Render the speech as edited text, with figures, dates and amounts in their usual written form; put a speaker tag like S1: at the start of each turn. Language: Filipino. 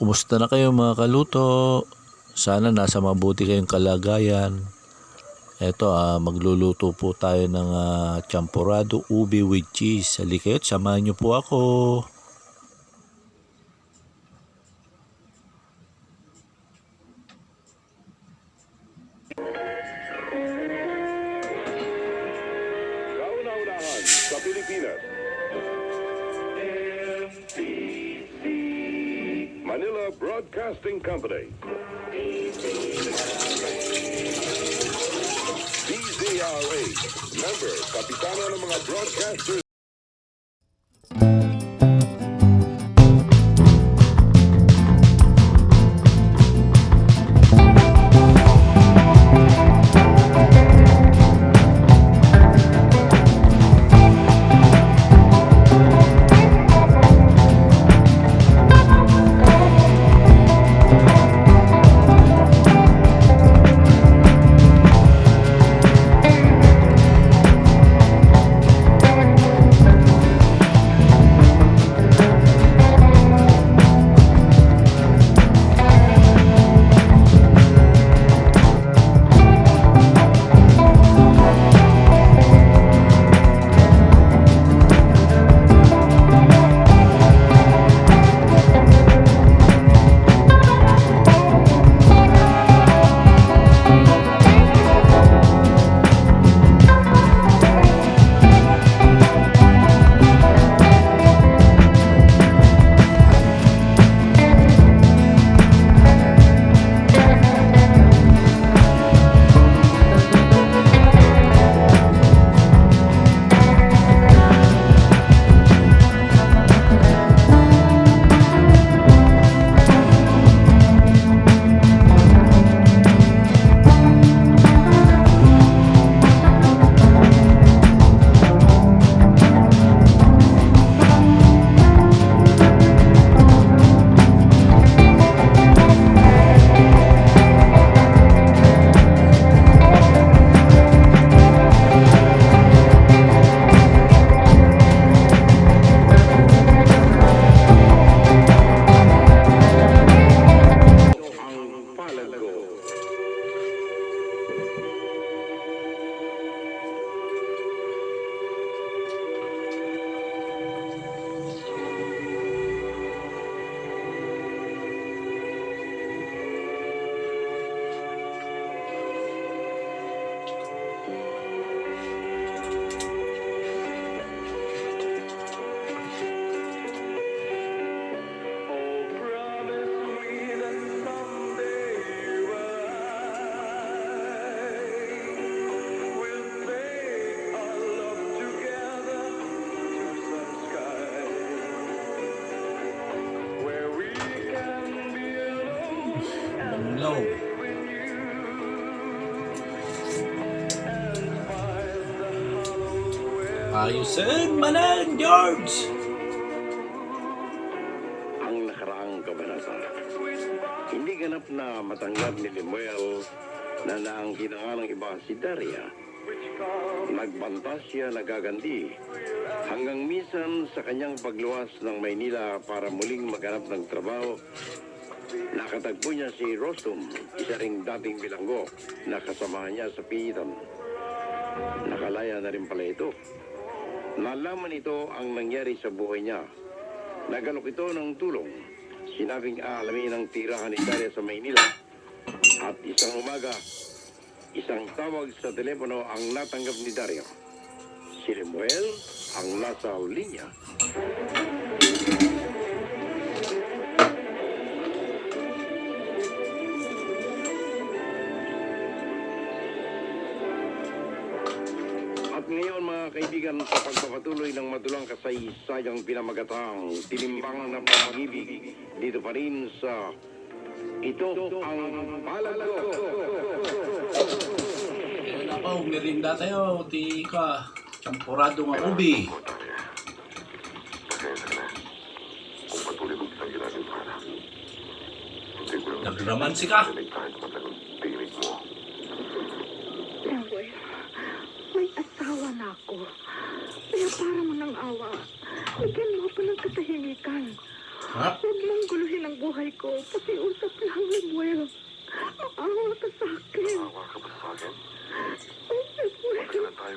S1: Kumusta na kayo mga kaluto? Sana nasa mabuti kayong kalagayan. Eto, magluluto po tayo ng champurado ubi with cheese. Halika kayo't samahan niyo po ako.
S2: Kauna-unahan sa Pilipinas. Manila Broadcasting Company. DZRA. Member, Kapitana ng mga broadcasters.
S1: No. Ayusin, manan, George!
S2: Ang nakaraang kabanata. Hindi ganap na matanggap ni Lemuel na naangkin na nga ng iba si Daria. Nagbanta siya nagaganti hanggang minsan sa kanyang pagluwas ng Maynila para muling maghanap ng trabaho. Nakatagpo niya si Rostum, isa ring dating bilanggo na kasamahan niya sa pihitan. Nakalaya na rin pala ito. Nalaman ito ang nangyari sa buhay niya. Nagalok ito ng tulong. Sinabing aalamin ang tirahan ni Daria sa Maynila. At isang umaga, isang tawag sa telepono ang natanggap ni Daria. Si Lemuel ang nasa linya. At ngayon mga kaibigan, sa pagpapatuloy ng madulang kasaysayang pinamagatang tinimbang ng pag-ibig, dito pa rin sa Ito ang Palago.
S1: Ayun ako, merinda tayo, tika. Champurado nga ubi. Nagramansi ka.
S3: Samuel, may asawa na ako. Kaya para mo ng awa, bigyan mo ako ng katahimikan.
S1: Ha?
S3: Huwag mong guluhin ang buhay ko. Pakiusap lang, Lemuel. Maawa ka sa akin.
S4: Maawa ka ba sa akin?
S3: Oh, Lemuel.
S4: Magkailan tayo